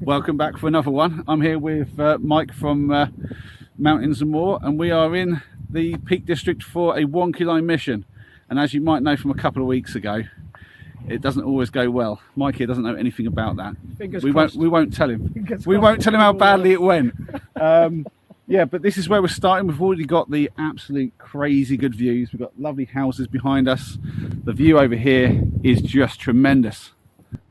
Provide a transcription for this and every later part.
Welcome back for another one. I'm here with Mike from Mountains and More, and we are in the Peak District for a Wonky Line Mission. And as you might know from a couple of weeks ago, it doesn't always go well. Mike here doesn't know anything about that. We won't tell him. We won't tell him how badly it went. Yeah, but this is where we're starting. We've already got the absolute crazy good views. We've got lovely houses behind us. The view over here is just tremendous.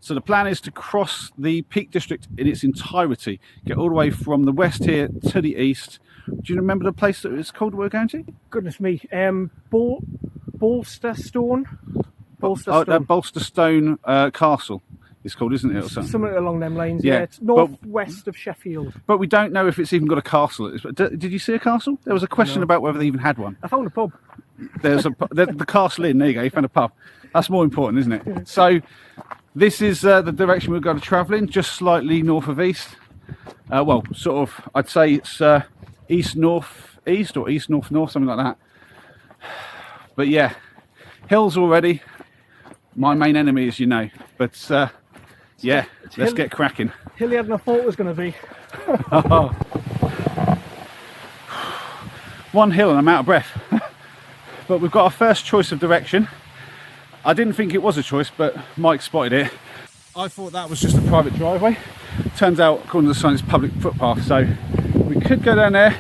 So the plan is to cross the Peak District in its entirety, get all the way from the west here to the east. Do you remember the place that it's called we're going to? Goodness me, Bolsterstone. Bolsterstone Castle it's called, isn't it? Or something along them lines. Yeah, it's northwest of Sheffield. But we don't know if it's even got a castle. Did you see a castle? There was a question about whether they even had one. I found a pub. There's the Castle Inn. There you go. You found a pub. That's more important, isn't it? So this is the direction we're going to travel in, just slightly north of east. Well, sort of. I'd say it's east north east or east north north, something like that. But yeah, hills already. My main enemy, as you know. But yeah, let's get cracking. Hillier than I thought it was going to be. One hill and I'm out of breath. But we've got our first choice of direction. I didn't think it was a choice, but Mike spotted it. I thought that was just a private driveway. Turns out, according to the sign, it's public footpath, so we could go down there,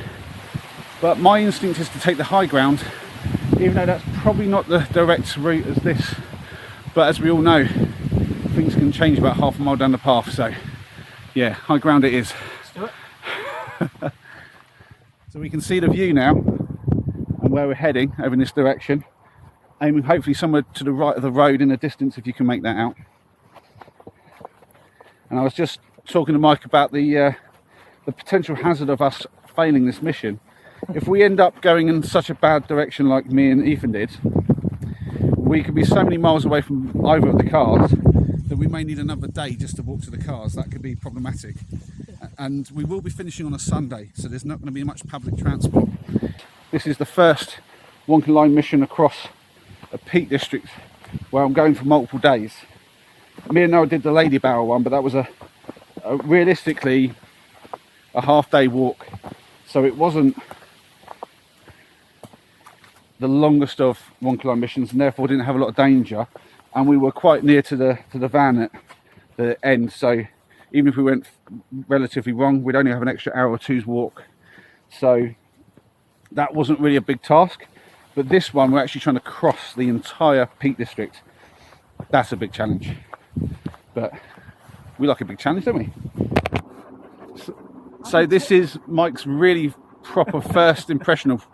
but my instinct is to take the high ground, even though that's probably not the direct route as this. But as we all know, things can change about half a mile down the path, so yeah, high ground it is. Let's do it. So we can see the view now and where we're heading over in this direction, aiming hopefully somewhere to the right of the road in the distance, if you can make that out. And I was just talking to Mike about the potential hazard of us failing this mission. If we end up going in such a bad direction like me and Ethan did, we could be so many miles away from either of the cars that we may need another day just to walk to the cars. That could be problematic. And we will be finishing on a Sunday, so there's not going to be much public transport. This is the first Wonky Line mission across a Peak District where I'm going for multiple days. Me and Noah did the Lady Barrel one, but that was realistically a half-day walk, so it wasn't the longest of Wonky Line missions, and therefore didn't have a lot of danger. And we were quite near to the van at the end, so even if we went relatively wrong, we'd only have an extra hour or two's walk. So that wasn't really a big task. But this one, we're actually trying to cross the entire Peak District. That's a big challenge. But we like a big challenge, don't we? So this is Mike's really proper first impression of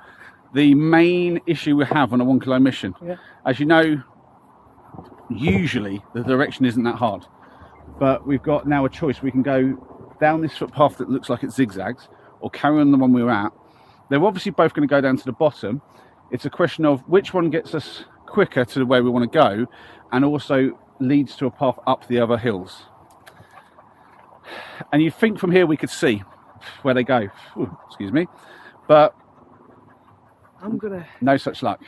the main issue we have on a Wonky Line mission. Yeah. As you know, usually the direction isn't that hard. But we've got now a choice. We can go down this footpath that looks like it zigzags, or carry on the one we were at. They're obviously both going to go down to the bottom. It's a question of which one gets us quicker to where we want to go, and also leads to a path up the other hills. And you'd think from here we could see where they go. Ooh, excuse me. But no such luck.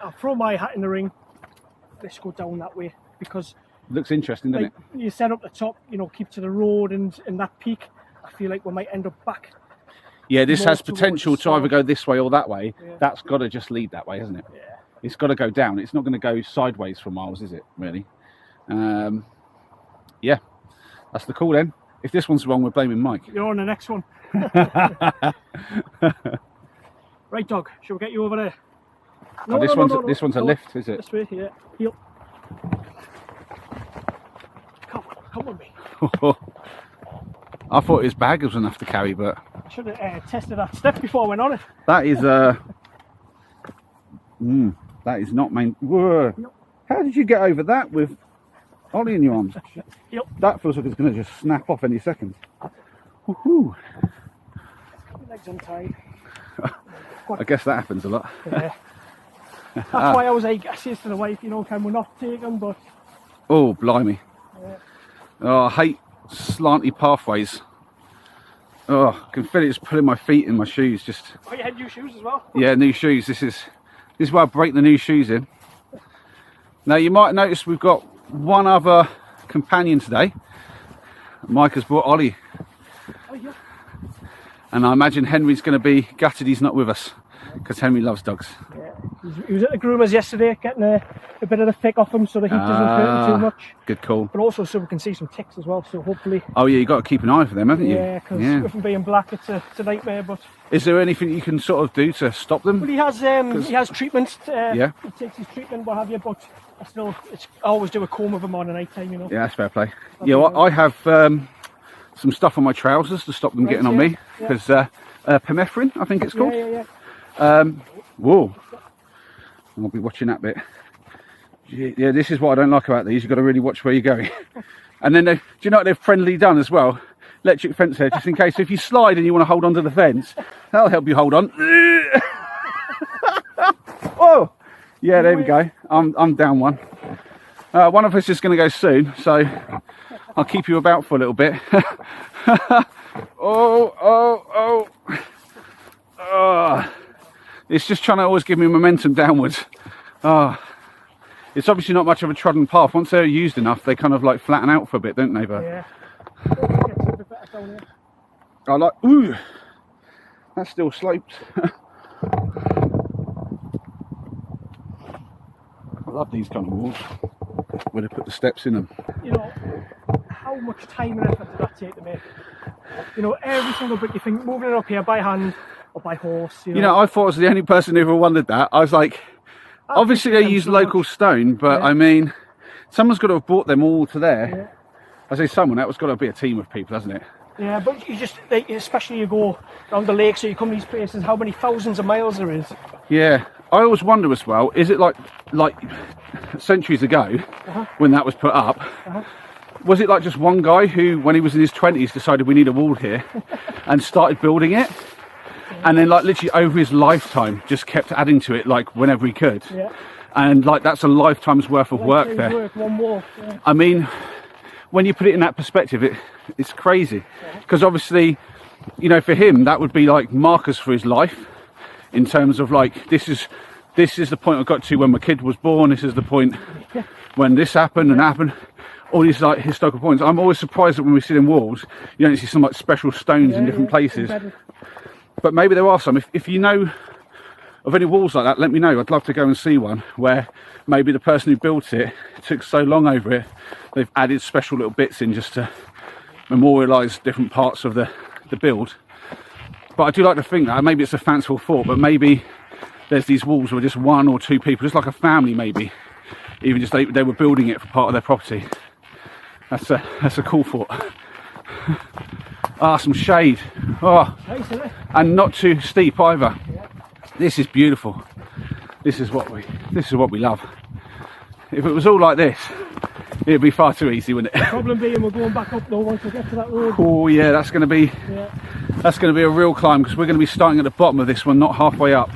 I'll throw my hat in the ring. Let's go down that way, because looks interesting, doesn't it? You said up the top, you know, keep to the road and that peak. I feel like we might end up back. Yeah, this has potential to either go this way or that way. Yeah. That's got to just lead that way, hasn't it? Yeah. It's got to go down. It's not going to go sideways for miles, is it, really? Yeah, that's the call then. If this one's wrong, we're blaming Mike. You're on the next one. Right, dog, shall we get you over there? No, this one's a lift, is it? This way, yeah. Heel. Come with me. I thought his bag was enough to carry, but I should have tested that step before I went on it. That is that is not main. Whoa. Yep. How did you get over that with Ollie in your arms? Yep. That feels like it's going to just snap off any second. Woohoo! Legs untied. I guess that happens a lot. Yeah. That's why I was like, I says to the wife, you know, can we not take them? But oh, blimey! Yeah. Oh, I hate slanty pathways. Oh, I can feel it just pulling my feet in my shoes. Just. Oh, you had new shoes as well? Yeah, new shoes. This is where I break the new shoes in. Now you might notice we've got one other companion today. Mike has brought Ollie. Oh, yeah. And I imagine Henry's going to be gutted he's not with us, because Henry loves dogs. Yeah. He was at the groomers yesterday, getting a bit of the thick off him so the heat doesn't hurt him too much. Good call. But also so we can see some ticks as well, so hopefully... Oh yeah, you've got to keep an eye for them, haven't you? Yeah, because with them being black, it's a nightmare, but... Is there anything you can sort of do to stop them? Well, he has treatment. Yeah. He takes his treatment, what have you, but I always do a comb of him on the night time, you know. Yeah, that's fair play. Yeah, well, I have some stuff on my trousers to stop them getting on me, because permethrin, I think it's called. Yeah. Whoa. I'll be watching that bit. Yeah, this is what I don't like about these. You've got to really watch where you're going. And then, do you know what they've friendly done as well? Electric fence there, just in case. So if you slide and you want to hold on to the fence, that'll help you hold on. Oh, yeah, there we go. I'm down one. One of us is going to go soon, so I'll keep you about for a little bit. Oh. It's just trying to always give me momentum downwards. It's obviously not much of a trodden path. Once they're used enough, they kind of like flatten out for a bit, don't they? But yeah. I like, ooh, that's still sloped. I love these kind of walls where they put the steps in them. You know, how much time and effort did that take to make? You know, every single brick you think, moving it up here by hand or by horse. You know, I thought I was the only person who ever wondered that. I was like, obviously they use local stone, but I mean, someone's got to have brought them all to there. Yeah. I say someone, that was got to be a team of people, hasn't it? Yeah, but you just, especially you go down the lake, so you come to these places, how many thousands of miles there is. Yeah, I always wonder as well, is it like centuries ago, when that was put up, was it like just one guy who, when he was in his 20s, decided we need a wall here and started building it? And then like literally over his lifetime just kept adding to it like whenever he could. Yeah. And like that's a lifetime's worth of work there. One wall. Yeah. I mean, when you put it in that perspective, it's crazy. Because obviously, you know, for him that would be like markers for his life in terms of like this is the point I got to when my kid was born, this is the point when this happened and happened. All these like historical points. I'm always surprised that when we see them walls, you don't see some like special stones in different places. Embedded. But maybe there are some. If you know of any walls like that, let me know. I'd love to go and see one where maybe the person who built it took so long over it, they've added special little bits in just to memorialise different parts of the build. But I do like to think that, maybe it's a fanciful thought, but maybe there's these walls where just one or two people, just like a family maybe, even just they were building it for part of their property. That's a cool thought. Some shade. Oh, Nice, isn't it? and not too steep either. This is beautiful. This is what we love. If it was all like this, it'd be far too easy, wouldn't it? Problem being we're going back up though once we get to that road. Oh yeah, that's going to be a real climb, because we're going to be starting at the bottom of this one, not halfway up.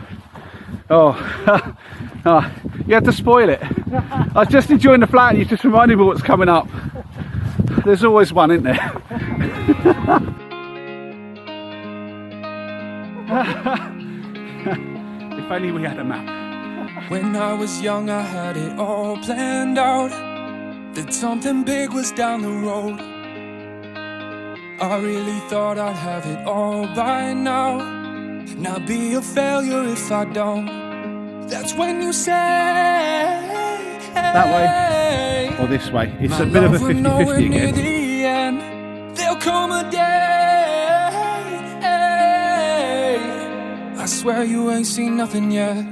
You had to spoil it. I was just enjoying the flat and you just reminded me what's coming up. There's always one, isn't there? If only we had a map. When I was young, I had it all planned out, that something big was down the road. I really thought I'd have it all by now, not be a failure if I don't. That's when you say That way or this way. It's a bit of a 50-50 again. The end. There'll come a day, I swear you ain't seen nothing yet.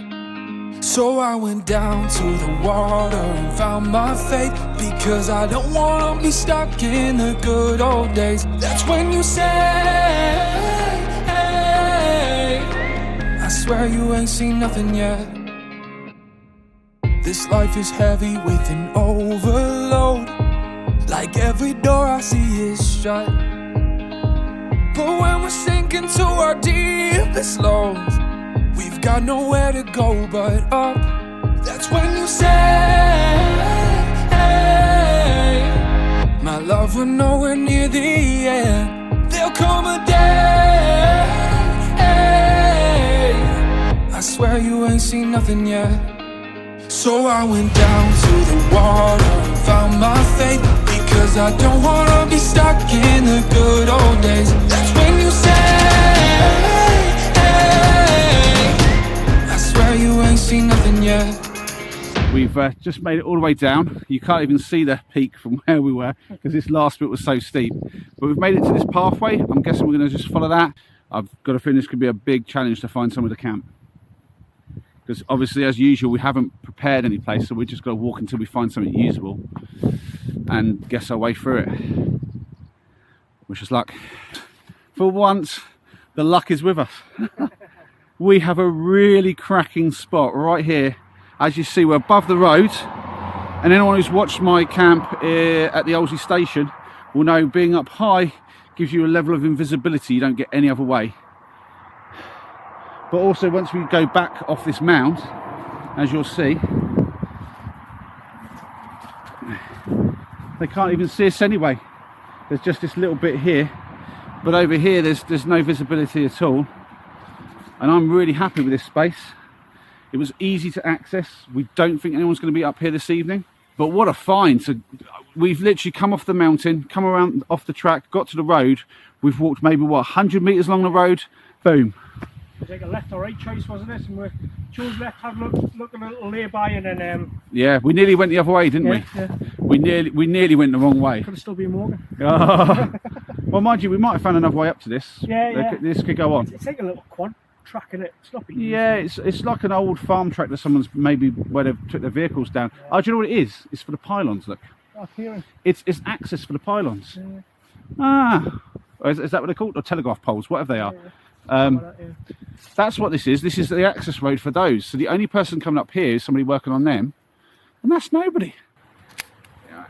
So I went down to the water and found my faith, because I don't wanna be stuck in the good old days. That's when you say, I swear you ain't seen nothing yet. This life is heavy with an overload, like every door I see is shut. But when we're sinking to our deepest lows, we've got nowhere to go but up. That's when you say, my love, we're nowhere near the end. There'll come a day, I swear you ain't seen nothing yet. So I went down to the water and found my faith, because 'cause I don't wanna be stuck in the good old days. That's when you say, hey, I swear you ain't seen nothing yet. We've just made it all the way down. You can't even see the peak from where we were because this last bit was so steep. But we've made it to this pathway. I'm guessing we're going to just follow that. I've got a feeling this could be a big challenge to find somewhere to camp. Because obviously, as usual, we haven't prepared any place, so we're just going to walk until we find something usable and guess our way through it. Wish us luck. For once, the luck is with us. We have a really cracking spot right here. As you see, we're above the road, and anyone who's watched my camp at the Olsey station will know being up high gives you a level of invisibility you don't get any other way. But also, once we go back off this mound, as you'll see, they can't even see us anyway. There's just this little bit here, but over here there's no visibility at all, and I'm really happy with this space. It was easy to access. We don't think anyone's going to be up here this evening, but what a find. So we've literally come off the mountain, come around off the track, got to the road. We've walked maybe, what, 100 metres along the road, boom. It was like a left or right choice, wasn't it? And we chose left, had a look a little nearby, and then... yeah, we nearly went the other way, didn't we? Yeah. We nearly went the wrong way. Could have still been walking. Oh. Well, mind you, we might have found another way up to this. Yeah. This could go on. It's like a little quad track, isn't it? It's not big. Yeah, it's like an old farm track that someone's maybe where they've took their vehicles down. Yeah. Oh, do you know what it is? It's for the pylons, look. Oh, hearing. It's access for the pylons. Yeah. Ah, is that what they're called? Or telegraph poles, whatever they are. Yeah. That's what this is. This is the access road for those. So the only person coming up here is somebody working on them, and that's nobody. Yeah.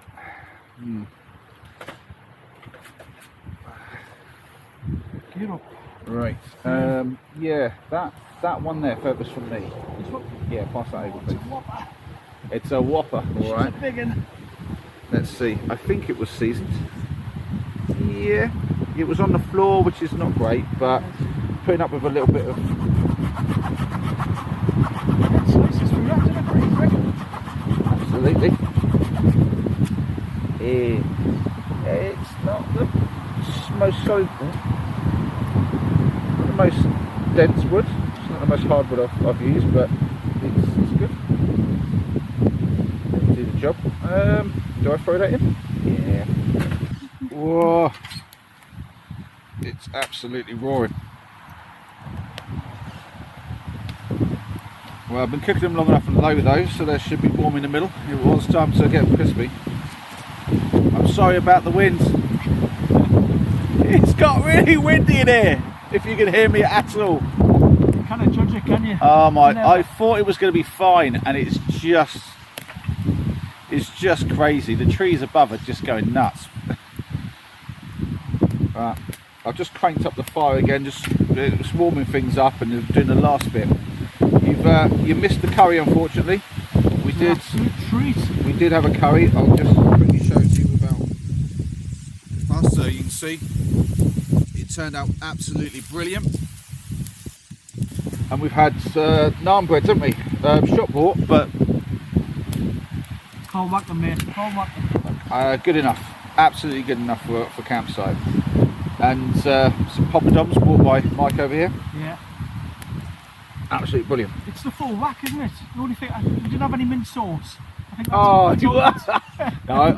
Get up. Right. Yeah, that one there, furthest from me. This one? Yeah, pass that over, It's a please. whopper. It's a whopper, all right. It's a big one. Let's see. I think it was seasoned. Yeah, it was on the floor, which is not great, but putting up with a little bit of... It's nice as we wrapped it up pretty quick. Absolutely. It's not the most solid, the most dense wood. It's not the most hard wood I've used, but it's good. It'll do the job. Do I throw that in? Yeah. Whoa! It's absolutely roaring. Well, I've been cooking them long enough and low though, so they should be warm in the middle. It was time to get them crispy. I'm sorry about the wind. It's got really windy in here, if you can hear me at all. You can't judge it, can you? Oh my, Never. I thought it was going to be fine, and it's just crazy. The trees above are just going nuts. Right, I've just cranked up the fire again, just warming things up and doing the last bit. You missed the curry, unfortunately. We It's did. an absolute treat. We did have a curry. I'll just quickly show it to you without us, so you can see. It turned out absolutely brilliant. And we've had naan breads, haven't we? Shop bought, but Call back them, mate. Call back them. good enough. Absolutely good enough for campsite. And some poppadoms bought by Mike over here. Yeah. Absolutely brilliant. It's the full whack, isn't it? The only thing, you didn't have any mint sauce. I think that's Oh, that's you all it is. No,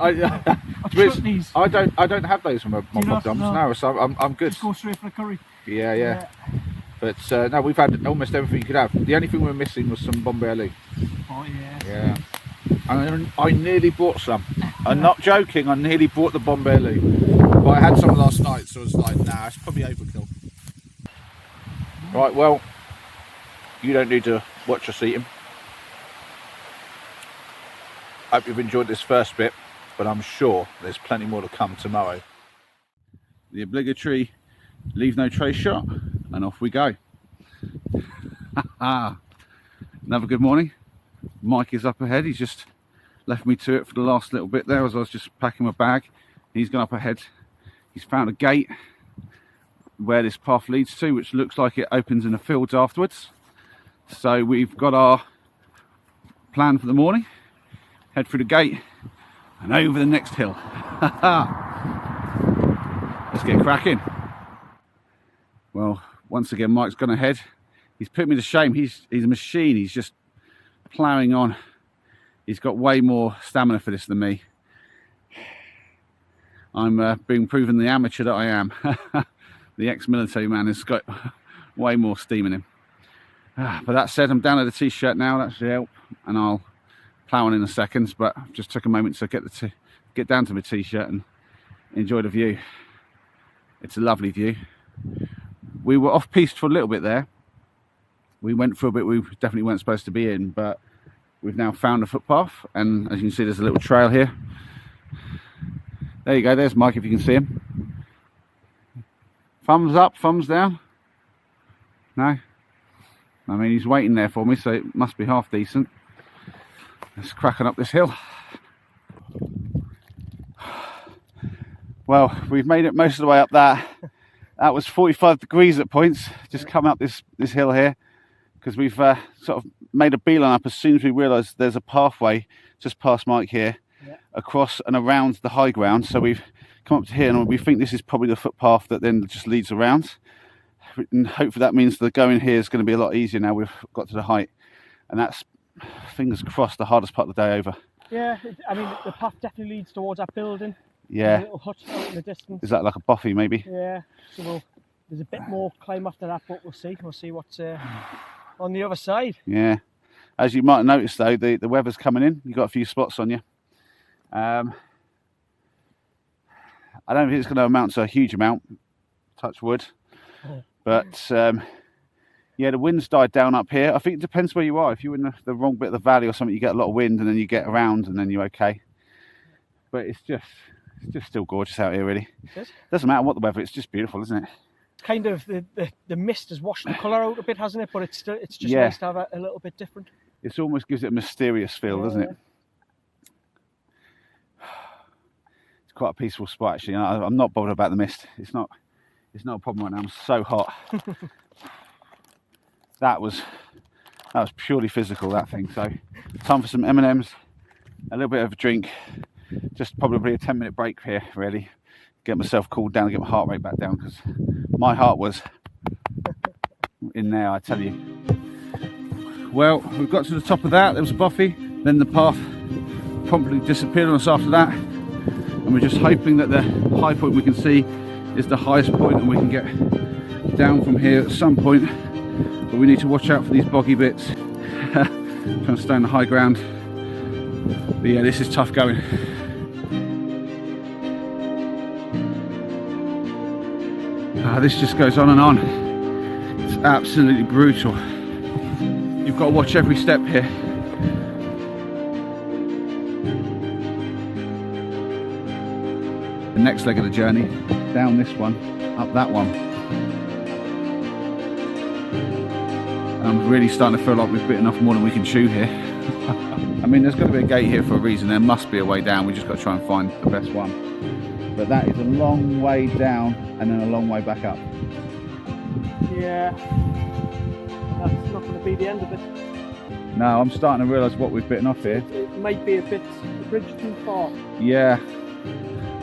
chutneys. I don't have those from my you not? poppadoms No. now, so I'm good. Just go straight for the curry. Yeah. But no, we've had almost everything you could have. The only thing we were missing was some Bombay aloo. Oh yeah. Yeah. And I nearly bought some. I'm not joking, I nearly bought the Bombay aloo. But I had some last night, so I was like, nah, it's probably overkill. Right, well, you don't need to watch us eating. Hope you've enjoyed this first bit, but I'm sure there's plenty more to come tomorrow. The obligatory leave no trace shot, and off we go. Another good morning. Mike is up ahead. He's just left me to it for the last little bit there as I was just packing my bag. He's gone up ahead. He's found a gate where this path leads to, which looks like it opens in the fields afterwards. So we've got our plan for the morning. Head through the gate, and over the next hill. Let's get cracking. Well, once again, Mike's gone ahead. He's put me to shame. He's a machine. He's just ploughing on. He's got way more stamina for this than me. I'm being proven the amateur that I am. The ex-military man has got way more steam in him. But that said, I'm down at the t-shirt now. That should help, and I'll plough on in a second. But I just took a moment to get down to my t-shirt and enjoy the view. It's a lovely view. We were off-piste for a little bit there. We went for a bit we definitely weren't supposed to be in, but we've now found a footpath, and as you can see, there's a little trail here. There you go, there's Mike, if you can see him. Thumbs up, thumbs down. No? I mean, he's waiting there for me, so it must be half decent. Let's crack on up this hill. Well, we've made it most of the way up that. That was 45 degrees at points, just coming up this hill here, because we've sort of made a beeline up as soon as we realised there's a pathway just past Mike here, across and around the high ground. So we've come up to here, and we think this is probably the footpath that then just leads around. And hopefully that means the going here is going to be a lot easier now we've got to the height. And that's, fingers crossed, the hardest part of the day over. Yeah, I mean, the path definitely leads towards that building. Yeah. A little hut out in the distance. Is that like a boffy maybe? Yeah, so there's a bit more climb after that, but we'll see. We'll see what's on the other side. Yeah. As you might have noticed though, the weather's coming in. You've got a few spots on you. I don't think it's going to amount to a huge amount, touch wood. But yeah, the wind's died down up here. I think it depends where you are. If you're in the wrong bit of the valley or something, you get a lot of wind, and then you get around and then you're okay. But it's just still gorgeous out here, really. Doesn't matter what the weather, it's just beautiful, isn't it? Kind of the mist has washed the colour out a bit, hasn't it? But it's just nice to have a little bit different. It almost gives it a mysterious feel, doesn't it? It's quite a peaceful spot, actually. I'm not bothered about the mist. It's not a problem right now. I'm so hot. That was purely physical, that thing. So time for some M&Ms, a little bit of a drink. Just probably a 10-minute break here, really. Get myself cooled down, get my heart rate back down, because my heart was in there, I tell you. Well, we've got to the top of that. There was a boffy. Then the path promptly disappeared on us after that. And we're just hoping that the high point we can see is the highest point, and we can get down from here at some point. But we need to watch out for these boggy bits. Trying to stay on the high ground. But yeah, this is tough going. This just goes on and on. It's absolutely brutal. You've got to watch every step here. The next leg of the journey, down this one, up that one. I'm really starting to feel like we've bitten off more than we can chew here. I mean, there's got to be a gate here for a reason. There must be a way down. We just got to try and find the best one. But that is a long way down and then a long way back up. Yeah, that's not going to be the end of it. No, I'm starting to realise what we've bitten off here. It might be a bridge too far. Yeah.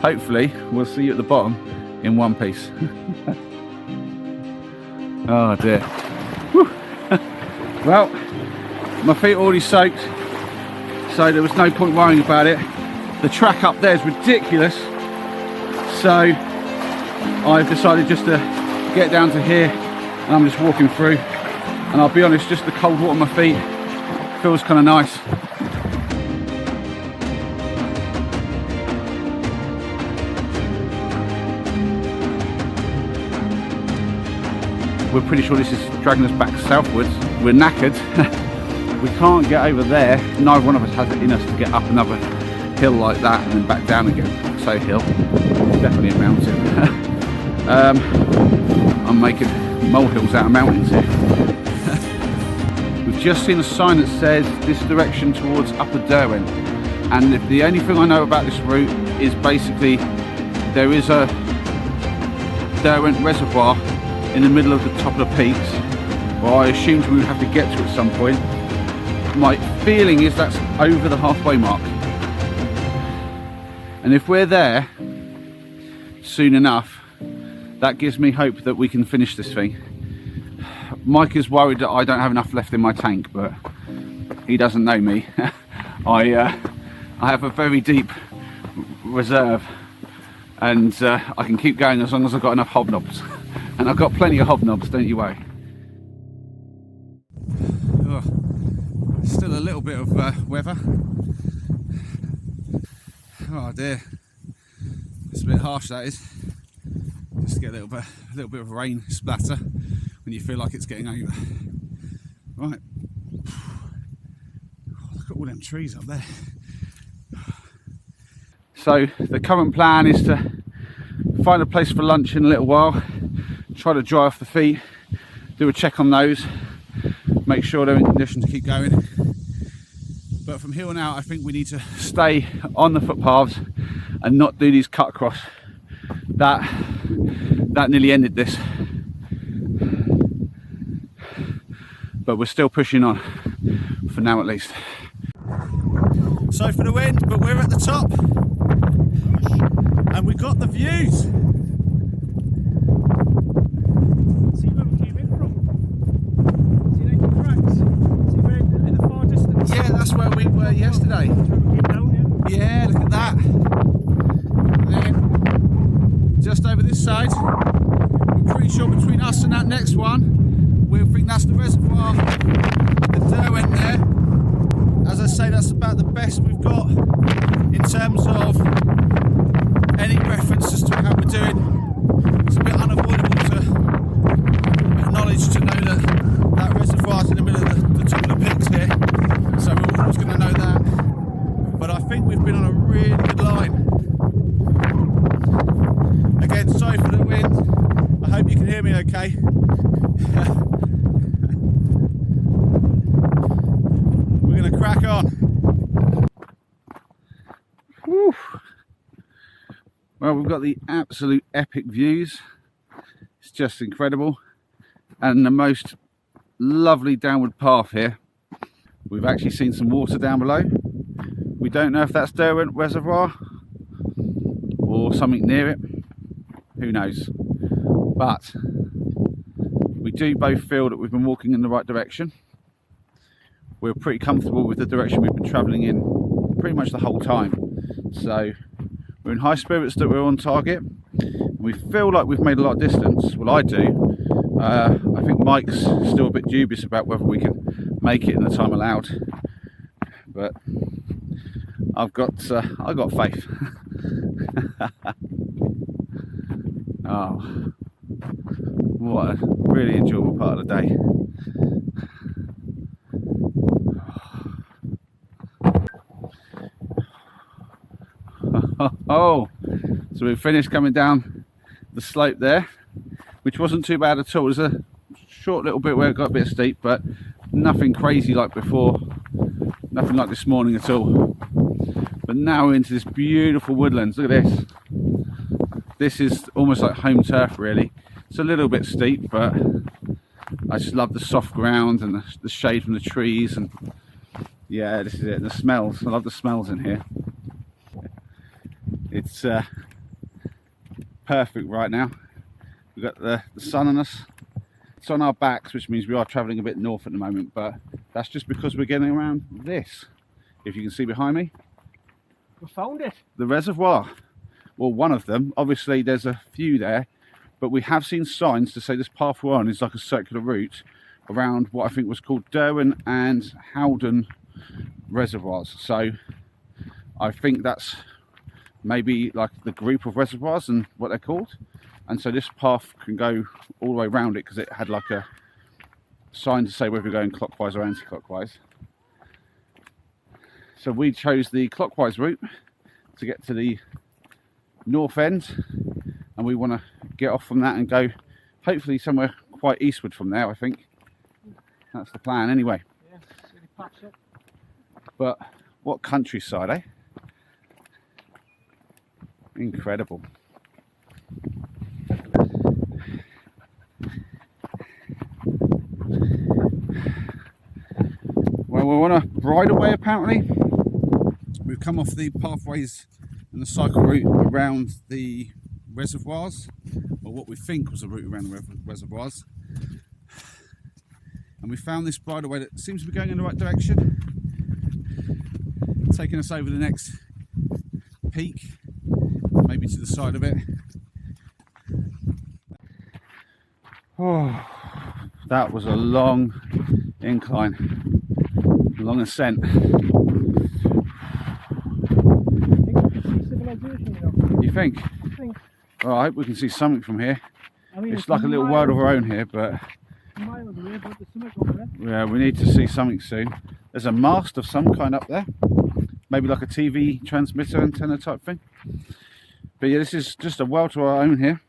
Hopefully, we'll see you at the bottom in one piece. Oh dear. Whew. Well, my feet are already soaked, so there was no point worrying about it. The track up there is ridiculous, so I've decided just to get down to here, and I'm just walking through. And I'll be honest, just the cold water on my feet feels kind of nice. We're pretty sure this is dragging us back southwards. We're knackered. We can't get over there. Neither one of us has it in us to get up another hill like that and then back down again. So hill, it's definitely a mountain. I'm making molehills out of mountains here. We've just seen a sign that says this direction towards Upper Derwent, and the only thing I know about this route is basically there is a Derwent reservoir in the middle of the top of the peaks, well, I assumed we would have to get to at some point. My feeling is that's over the halfway mark. And if we're there soon enough, that gives me hope that we can finish this thing. Mike is worried that I don't have enough left in my tank, but he doesn't know me. I have a very deep reserve, and I can keep going as long as I've got enough hobnobs. And I've got plenty of hobnobs, don't you worry. Oh, still a little bit of weather. Oh dear, it's a bit harsh, that is. Just get a little bit of rain splatter when you feel like it's getting over. Right, look at all them trees up there. So the current plan is to find a place for lunch in a little while, try to dry off the feet, do a check on those, make sure they're in condition to keep going. But from here on out, I think we need to stay on the footpaths and not do these cut across. That nearly ended this. But we're still pushing on, for now at least. So for the wind, but we're at the top. And we got the views. See where we came in from? See like the tracks? See where in the far distance? Yeah, that's where we were yesterday. That's where we came down, yeah. Yeah, look at that. Then, just over this side, we're pretty sure between us and that next one, we think that's the reservoir. The Derwent there. As I say, that's about the best we've got in terms of any references to how we're doing. It's a bit unavoidable to acknowledge to know that that reservoir's in the middle of the top of the peaks here, so we're always going to know that. But I think we've been on a really good line. Again, sorry for the wind. I hope you can hear me okay. We're going to crack on. Whew. Well, we've got the absolute epic views. It's just incredible. And the most lovely downward path here. We've actually seen some water down below. We don't know if that's Derwent Reservoir or something near it. Who knows? But we do both feel that we've been walking in the right direction. We're pretty comfortable with the direction we've been travelling in pretty much the whole time. So we're in high spirits that we're on target. We feel like we've made a lot of distance. Well, I do. I think Mike's still a bit dubious about whether we can make it in the time allowed. But I've got faith. Oh, what a really enjoyable part of the day. Oh, so we've finished coming down the slope there, which wasn't too bad at all. It was a short little bit where it got a bit steep, but nothing crazy like before, nothing like this morning at all. But now we're into this beautiful woodlands. Look at this. This is almost like home turf, really. It's a little bit steep, but I just love the soft ground and the shade from the trees, and yeah, this is it. The smells, I love the smells in here. It's perfect right now. We've got the sun on us. It's on our backs, which means we are travelling a bit north at the moment, but that's just because we're getting around this. If you can see behind me. We found it. The reservoir. Well, one of them. Obviously there's a few there, but we have seen signs to say this path we're on is like a circular route around what I think was called Derwent and Howden reservoirs. So I think that's maybe like the group of reservoirs and what they're called. And so this path can go all the way around it because it had like a sign to say whether we're going clockwise or anti-clockwise. So we chose the clockwise route to get to the north end, and we want to get off from that and go hopefully somewhere quite eastward from there. I think that's the plan anyway. Yeah, really patch up. But what countryside, eh? Incredible. Well, we're on a bridleway apparently. We've come off the pathways and the cycle route around the reservoirs, or what we think was a route around the reservoirs. And we found this bridleway that seems to be going in the right direction, taking us over the next peak, maybe to the side of it. Oh, that was a long incline, a long ascent. You think? All right, we can see something from here. I mean, it's like a little world of our own here, but yeah, we need to see something soon. There's a mast of some kind up there, maybe like a TV transmitter antenna type thing. But yeah, this is just a world to our own here.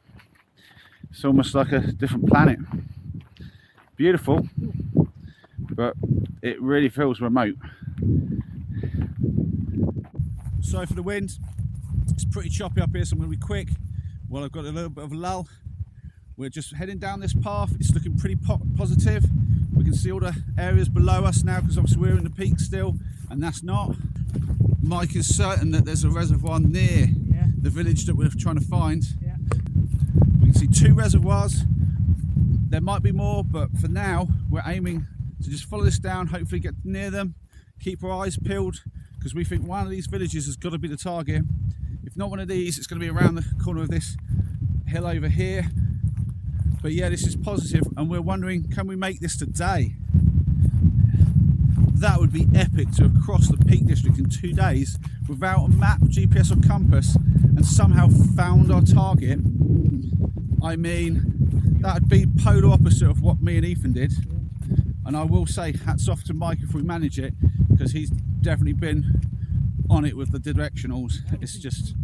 It's almost like a different planet. Beautiful, but it really feels remote. Sorry for the wind. It's pretty choppy up here, so I'm going to be quick. Well, I've got a little bit of a lull. We're just heading down this path. It's looking pretty positive. We can see all the areas below us now, because obviously we're in the peak still, and that's not. Mike is certain that there's a reservoir near the village that we're trying to find. We can see 2 reservoirs. There might be more, but for now we're aiming to just follow this down, hopefully get near them, keep our eyes peeled, because we think one of these villages has got to be the target. If not one of these, it's going to be around the corner of this hill over here. But yeah, this is positive, and we're wondering, can we make this today? That would be epic, to have crossed the Peak District in 2 days without a map, GPS or compass, and somehow found our target. I mean, that would be polar opposite of what me and Ethan did. And I will say hats off to Mike if we manage it, because he's definitely been on it with the directionals. It's just...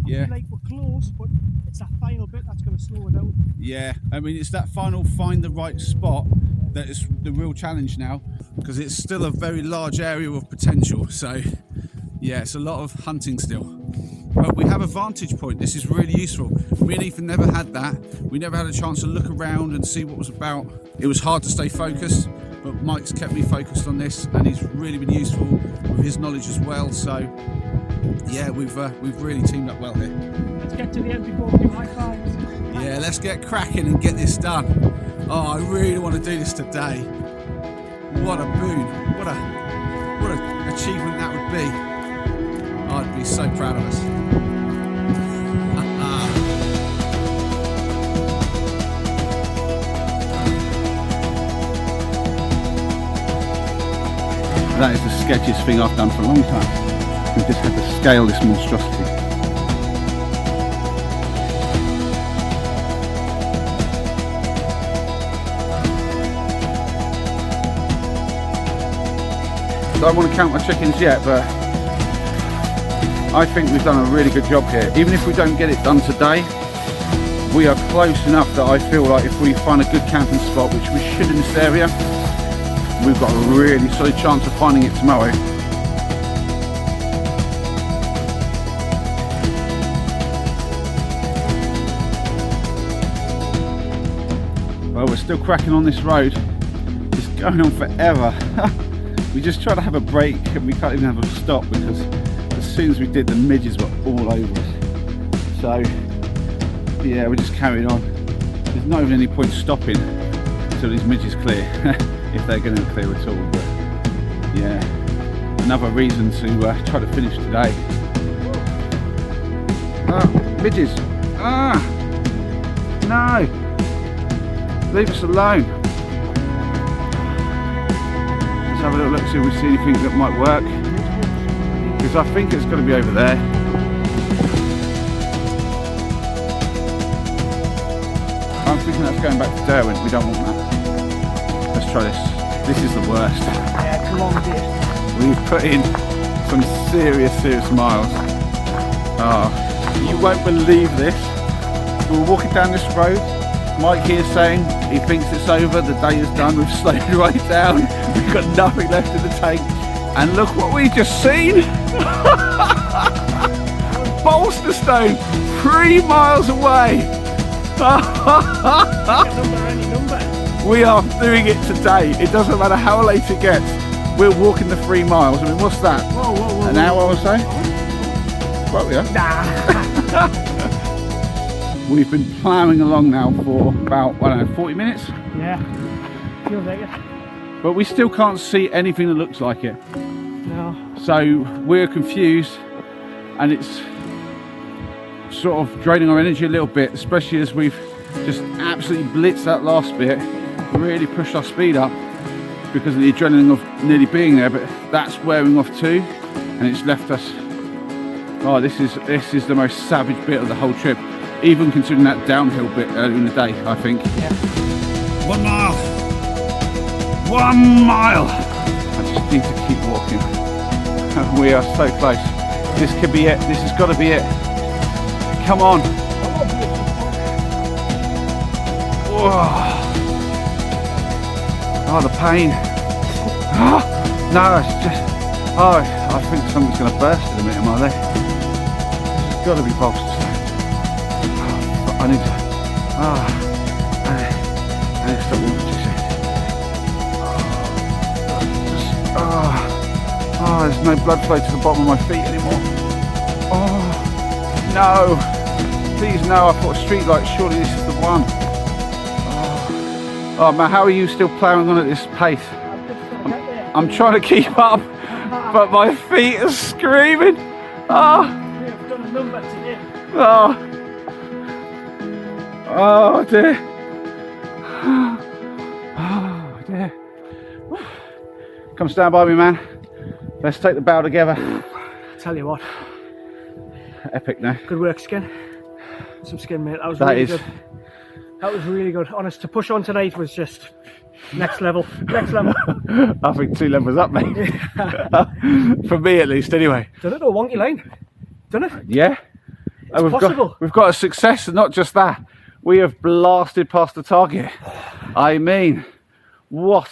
Yeah. Like we're close, but it's that final bit that's going to slow it down. Yeah, I mean, it's that final find the right spot that is the real challenge now, because it's still a very large area of potential. So yeah, it's a lot of hunting still, but we have a vantage point. This is really useful. Me and Ethan never had that. We never had a chance to look around and see what was about. It was hard to stay focused, but Mike's kept me focused on this, and he's really been useful with his knowledge as well. So yeah, we've really teamed up well here. Let's get to the end before we do high fives. Yeah, let's get cracking and get this done. Oh, I really want to do this today. What a boon. What a achievement that would be. I'd be so proud of us. That is the sketchiest thing I've done for a long time. We've just had to scale this monstrosity. I don't want to count my chickens yet, but I think we've done a really good job here. Even if we don't get it done today, we are close enough that I feel like if we find a good camping spot, which we should in this area, we've got a really solid chance of finding it tomorrow. Well, we're still cracking on this road. It's going on forever. We just tried to have a break and we can't even have a stop, because as soon as we did, the midges were all over us. So yeah, we're just carrying on. There's not even any point stopping until these midges clear, if they're going to clear at all. But yeah, another reason to try to finish today. Midges! No! Leave us alone. Have a little look, see if we see anything that might work, because I think it's going to be over there. I'm thinking that's going back to Derwent. We don't want that. Let's try this. This is the worst. Yeah, it's a long day. We've put in some serious miles. You won't believe this. We were walking down this road. Mike here saying he thinks it's over, the day is done, we've slowed right down, we've got nothing left in the tank, and look what we've just seen! Bolsterstone, 3 miles away! We are doing it today. It doesn't matter how late it gets, we're walking the 3 miles. I mean, what's that? An hour or so? Well, yeah. Nah. We've been ploughing along now for about, I don't know, 40 minutes. Yeah. Feels like it. But we still can't see anything that looks like it. No. So we're confused, and it's sort of draining our energy a little bit, especially as we've just absolutely blitzed that last bit, really pushed our speed up because of the adrenaline of nearly being there, but that's wearing off too, and it's left us, oh, this is the most savage bit of the whole trip, even considering that downhill bit earlier in the day, I think. Yeah. 1 mile. 1 mile. I just need to keep walking. We are so close. This could be it. This has got to be it. Come on. Whoa. Oh, the pain. Oh, no, it's just, oh, I think something's going to burst in a minute in my leg. This has got to be bolster. Oh, I need to, I need to stop walking too soon. Oh, there's no blood flow to the bottom of my feet anymore. Oh, no. Please, no. I thought a street light, surely this is the one. Oh man, how are you still ploughing on at this pace? I'm trying to keep up, but my feet are screaming. Oh, We have done a number today. oh, oh dear. Oh dear. Come stand by me, man. Let's take the bow together. Tell you what, Epic now. good work, Skin. Some skin, mate. That was That really is. good. That was really good. Honest, to push on tonight was just next level. Next level. I think 2 levels up, mate. For me, at least, anyway. Done it though, Wonky Line. Done it. Yeah. And possible. We've got a success, and not just that. We have blasted past the target. I mean, what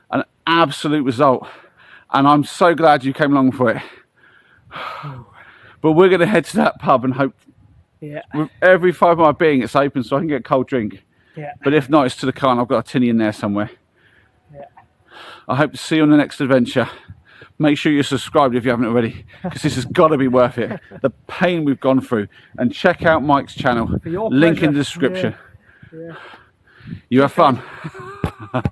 an absolute result. And I'm so glad you came along for it. But we're going to head to that pub and hope Yeah. with every fibre of my being it's open so I can get a cold drink. Yeah. But if not, it's to the car and I've got a tinny in there somewhere. Yeah. I hope to see you on the next adventure. Make sure you're subscribed if you haven't already, because this has got to be worth it. The pain we've gone through. And check out Mike's channel. For your Link in pleasure. the description. Yeah. You have fun.